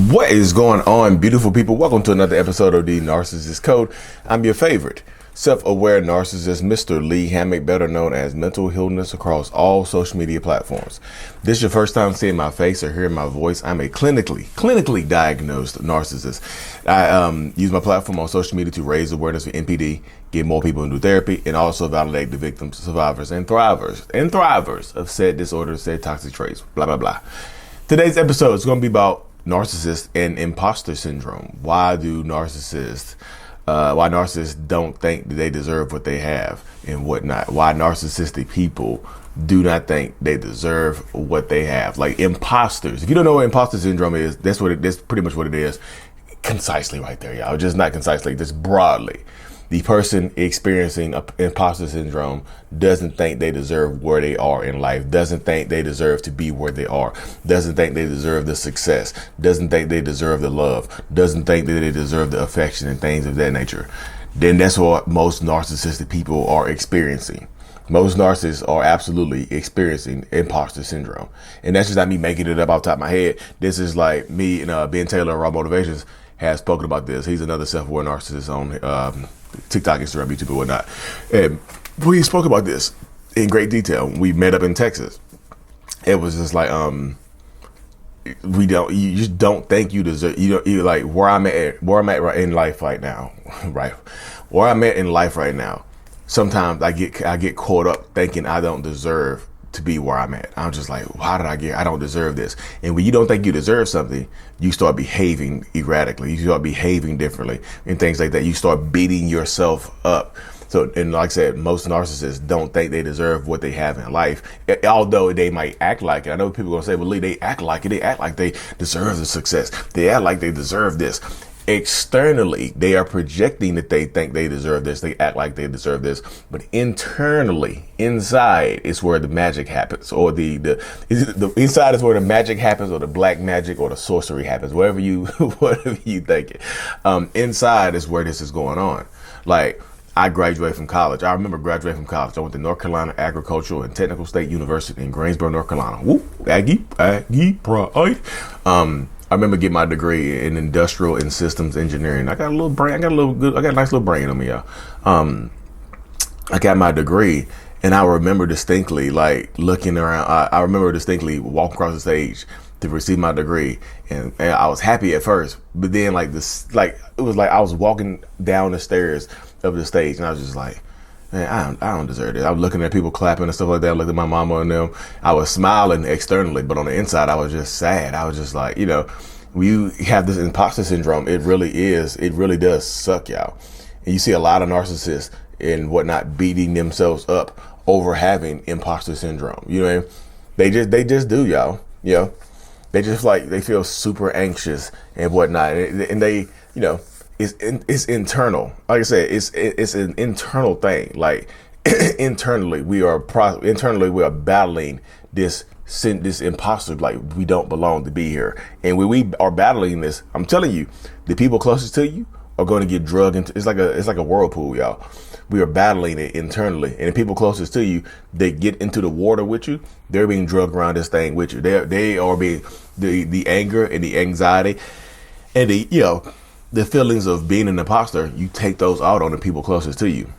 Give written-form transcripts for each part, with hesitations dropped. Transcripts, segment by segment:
What is going on, beautiful people? Welcome to another episode of the Narcissists Code. I'm your favorite self-aware narcissist, Mr. Lee Hammock, better known as Mental Illness across all social media platforms. This is your first time seeing my face or hearing my voice. I'm a clinically diagnosed narcissist. I use my platform on social media to raise awareness for NPD, get more people into therapy, and also validate the victims, survivors, and thrivers of said disorders, said toxic traits, blah, blah, blah. Today's episode is going to be about narcissist and imposter syndrome. Why narcissists don't think that they deserve what they have and whatnot. Why narcissistic people do not think they deserve what they have. Like imposters. If you don't know what imposter syndrome is, that's pretty much what it is. Concisely right there, y'all. Just not concisely, just broadly. The person experiencing imposter syndrome doesn't think they deserve where they are in life, doesn't think they deserve to be where they are, doesn't think they deserve the success, doesn't think they deserve the love, doesn't think that they deserve the affection and things of that nature. Then that's what most narcissistic people are experiencing. Most narcissists are absolutely experiencing imposter syndrome. And that's just not me making it up off the top of my head. This is like me and Ben Taylor, Raw Motivations, has spoken about this. He's another self-aware narcissist on TikTok, Instagram, YouTube, and whatnot. And we spoke about this in great detail. We met up in Texas. It was just like, you just don't think you deserve, you like where I'm at right in life right now, right? Where I'm at in life right now. Sometimes I get caught up thinking I don't deserve to be where I'm at. I'm just like, I don't deserve this. And when you don't think you deserve something, you start behaving erratically. You start behaving differently and things like that. You start beating yourself up. So, and like I said, most narcissists don't think they deserve what they have in life, although they might act like it. I know people are going to say, well, Lee, they act like it. They act like they deserve the success. They act like they deserve this. Externally, they are projecting that they think they deserve this. They act like they deserve this. But internally, inside is where the magic happens, or the inside is where the magic happens, or the black magic, or the sorcery happens. Whatever you think it. Inside is where this is going on. Like, I graduated from college. I remember graduating from college. I went to North Carolina Agricultural and Technical State University in Greensboro, North Carolina. Woo, Aggie, pride. I remember getting my degree in industrial and systems engineering. I got a little brain. I got a nice little brain on me, y'all. I got my degree, and I remember distinctly, like, looking around. I remember distinctly walking across the stage to receive my degree, and I was happy at first, but then it was like I was walking down the stairs of the stage, and I was just like, man, I don't deserve this. I was looking at people clapping and stuff like that. I looked at my mama and them. I was smiling externally, but on the inside, I was just sad. I was just like, when you have this imposter syndrome, it really does suck, y'all. And you see a lot of narcissists and whatnot beating themselves up over having imposter syndrome. You know what I mean? They just do, y'all. They just they feel super anxious and whatnot. And they, it's internal. Like I said, it's an internal thing. Like internally, we are battling this imposter. Like, we don't belong to be here. And when we are battling this, I'm telling you, the people closest to you are going to get drugged into. It's like a whirlpool, y'all. We are battling it internally, and the people closest to you, they get into the water with you. They're being drugged around this thing with you. They are being the anger and the anxiety and the feelings of being an imposter, you take those out on the people closest to you.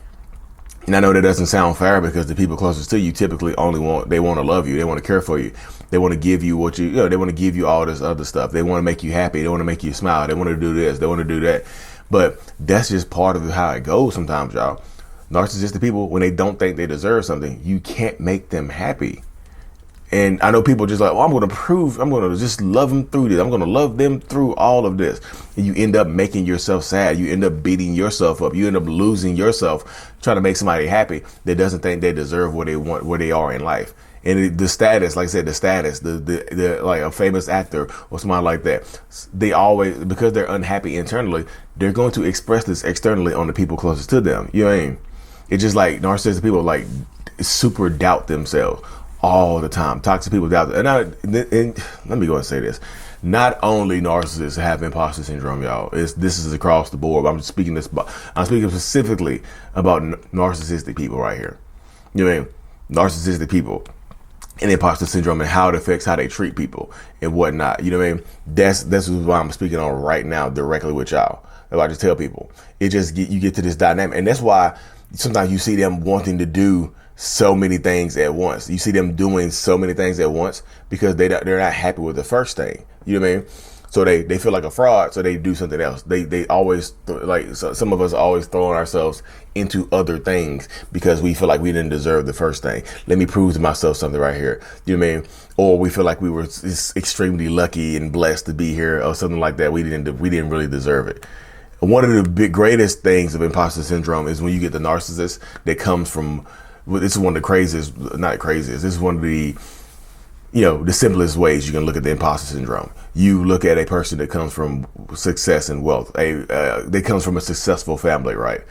And I know that doesn't sound fair, because the people closest to you typically want to love you. They want to care for you. They want to give you they want to give you all this other stuff. They want to make you happy. They want to make you smile. They want to do this. They want to do that. But that's just part of how it goes sometimes, y'all. Narcissistic people, when they don't think they deserve something, you can't make them happy. And I know people just like, I'm going to just love them through this. I'm going to love them through all of this. And you end up making yourself sad. You end up beating yourself up. You end up losing yourself trying to make somebody happy that doesn't think they deserve what they want, where they are in life. And the status, like I said, the like a famous actor or somebody like that, they always, because they're unhappy internally, they're going to express this externally on the people closest to them. You know what I mean? It's just like narcissistic people super doubt themselves all the time. Toxic people doubt. And let me go and say this. Not only narcissists have imposter syndrome, y'all. This is across the board. I'm speaking specifically about narcissistic people right here. You know what I mean? Narcissistic people and imposter syndrome and how it affects how they treat people and whatnot. You know what I mean? That's why I'm speaking on right now directly with y'all. If I just tell people, you get to this dynamic, and that's why sometimes you see them wanting to do so many things at once. You see them doing so many things at once because they're not happy with the first thing. You know what I mean? So they feel like a fraud, so they do something else. They always so some of us are always throwing ourselves into other things because we feel like we didn't deserve the first thing. Let me prove to myself something right here. You know what I mean? Or we feel like we were extremely lucky and blessed to be here, or something like that. We didn't really deserve it. One of the greatest things of imposter syndrome is when you get the narcissist that comes from. This is one of the craziest, not craziest. This is one of the the simplest ways you can look at the imposter syndrome. You look at a person that comes from success and wealth. They comes from a successful family, right?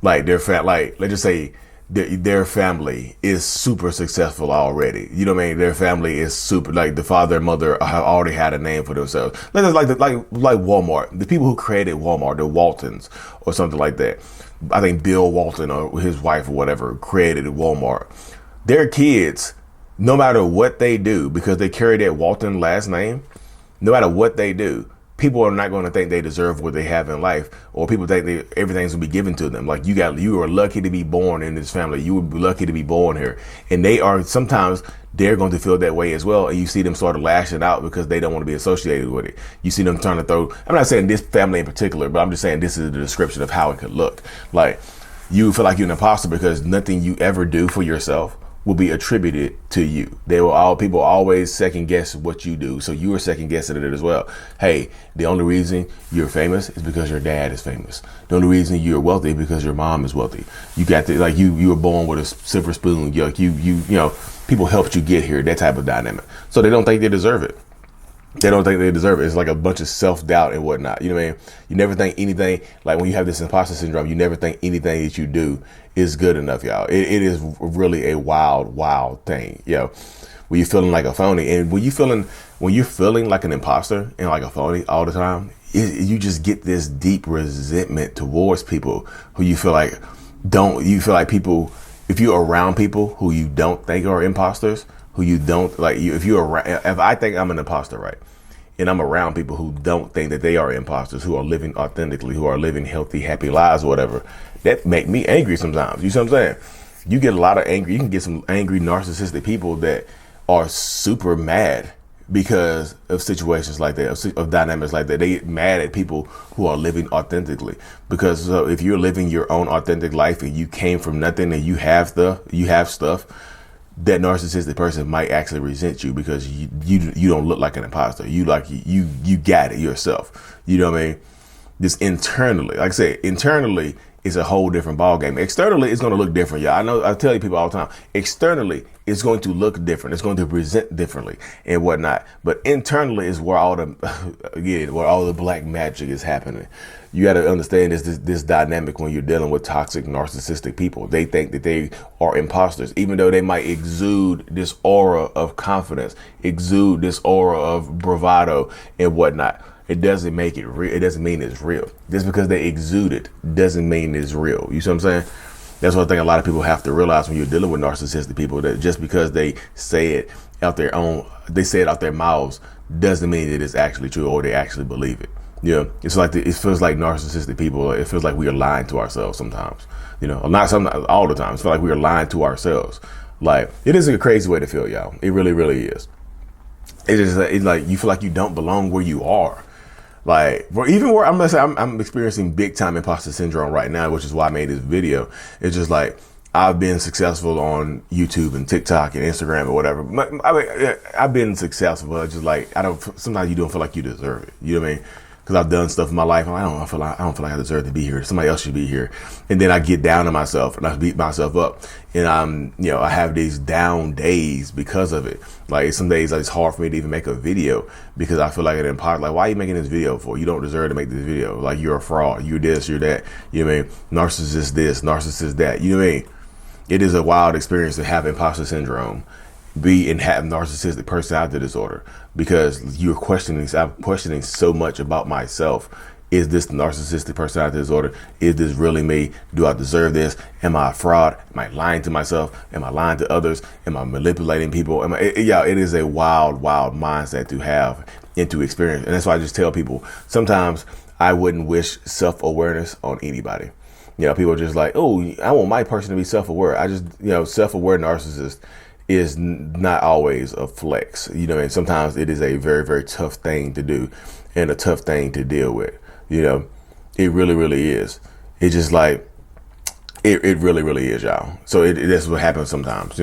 Like let's just say their family is super successful already. You know what I mean? Their family is super, like the father and mother have already had a name for themselves. Like Walmart, the people who created Walmart, the Waltons or something like that. I think Bill Walton or his wife or whatever created Walmart. Their kids, no matter what they do, because they carry that Walton last name, no matter what they do, people are not going to think they deserve what they have in life, or people think everything's going to be given to them. Like you are lucky to be born in this family. You were lucky to be born here. And sometimes they're going to feel that way as well. And you see them sort of lashing out because they don't want to be associated with it. You see them trying to I'm not saying this family in particular, but I'm just saying this is the description of how it could look. Like you feel like you're an imposter because nothing you ever do for yourself will be attributed to you. People always second guess what you do. So you are second guessing it as well. Hey, the only reason you're famous is because your dad is famous. The only reason you're wealthy is because your mom is wealthy. You got to, you were born with a silver spoon. People helped you get here, that type of dynamic. So they don't think they deserve it. They don't think they deserve it. It's like a bunch of self-doubt and whatnot. You know what I mean? You never think anything, like when you have this imposter syndrome, you never think anything that you do is good enough, y'all. It is really a wild thing, when you're feeling like a phony. And when you're feeling like an imposter and like a phony all the time, you just get this deep resentment towards people who you feel like people, if you're around people who you don't think are imposters, who you don't like, if I think I'm an imposter, right, and I'm around people who don't think that they are imposters, who are living authentically, who are living healthy, happy lives or whatever, that make me angry sometimes. You see what I'm saying? You get a lot of angry, you can get some angry narcissistic people that are super mad because of situations like that, of dynamics like that. They get mad at people who are living authentically, because if you're living your own authentic life and you came from nothing and you have stuff, that narcissistic person might actually resent you because you don't look like an imposter. You got it yourself. You know what I mean? This internally, like I said, internally is a whole different ballgame. Externally, it's going to look different. Yeah, I tell you people all the time, externally, it's going to look different. It's going to present differently and whatnot. But internally is where all the black magic is happening. You got to understand this dynamic when you're dealing with toxic narcissistic people. They think that they are imposters, even though they might exude this aura of confidence, exude this aura of bravado and whatnot. It doesn't make it real. It doesn't mean it's real. Just because they exude it doesn't mean it's real. You see what I'm saying? That's what I think a lot of people have to realize when you're dealing with narcissistic people, that just because they say it out their mouths doesn't mean it is actually true or they actually believe it. It's like it feels like narcissistic people. It feels like we are lying to ourselves sometimes. Not all the time. It feels like we are lying to ourselves. Like, it is a crazy way to feel, y'all. It really, really is. It's like you feel like you don't belong where you are. Like, I'm experiencing big time imposter syndrome right now, which is why I made this video. It's just like, I've been successful on YouTube and TikTok and Instagram or whatever. I've been successful, but just like, sometimes you don't feel like you deserve it. You know what I mean? Because I've done stuff in my life. I don't feel like I deserve to be here. Somebody else should be here. And then I get down on myself and I beat myself up. And I have these down days because of it. Like, some days it's hard for me to even make a video because I feel like an imposter. Like, why are you making this video for? You don't deserve to make this video. Like, you're a fraud. You're this, you're that. You know what I mean? Narcissist this, narcissist that. You know what I mean? It is a wild experience to have imposter syndrome, and have narcissistic personality disorder, because I'm questioning so much about myself Is this narcissistic personality disorder? Is this really me? Do I deserve this? Am I a fraud? Am I lying to myself? Am I lying to others? Am I manipulating people? It is a wild mindset to have and to experience. And that's why I just tell people, sometimes I wouldn't wish self-awareness on anybody. People are just like, oh, I want my person to be self-aware. Self-aware narcissist is not always a flex, and sometimes it is a very, very tough thing to do and a tough thing to deal with. It really, really is. It's just like, it really, really is, y'all. So that's what happens sometimes.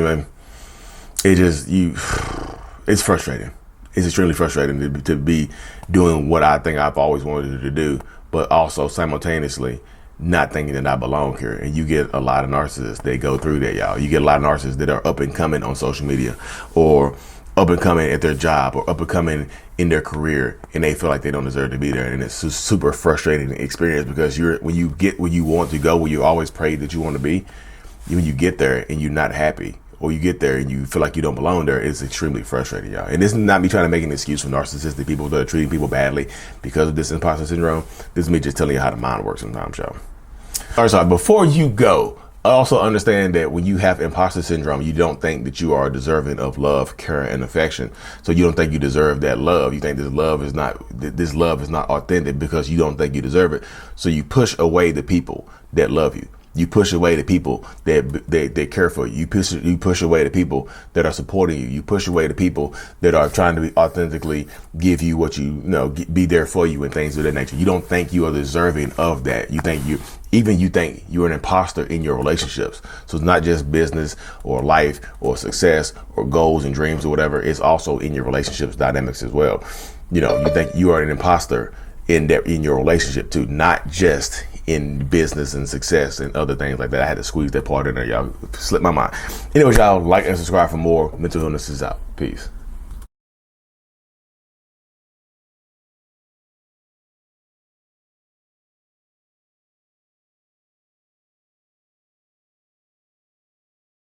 It's frustrating. It's extremely frustrating to be doing what I think I've always wanted to do, but also simultaneously not thinking that I belong here. And you get a lot of narcissists that go through that, y'all. You get a lot of narcissists that are up and coming on social media, or up and coming at their job, or up and coming in their career, and they feel like they don't deserve to be there. And it's a super frustrating experience, because when you get where you want to go, where you always prayed that you want to be, when you get there and you're not happy, or you get there and you feel like you don't belong there, it's extremely frustrating, y'all. And this is not me trying to make an excuse for narcissistic people that are treating people badly because of this imposter syndrome. This is me just telling you how the mind works sometimes, y'all. All right, so before you go, also understand that when you have imposter syndrome, you don't think that you are deserving of love, care, and affection. So you don't think you deserve that love. You think this love is not authentic because you don't think you deserve it. So you push away the people that love you. You push away the people that care for you. You push away the people that are supporting you. You push away the people that are trying to authentically give you what be there for you and things of that nature. You don't think you are deserving of that. You think you're an imposter in your relationships. So it's not just business or life or success or goals and dreams or whatever. It's also in your relationships dynamics as well. You think you are an imposter in your relationship too, not just in business and success and other things like that. I had to squeeze that part in there, y'all. Slipped my mind. Anyways, y'all, like and subscribe for more. Mental Illness is out. Peace.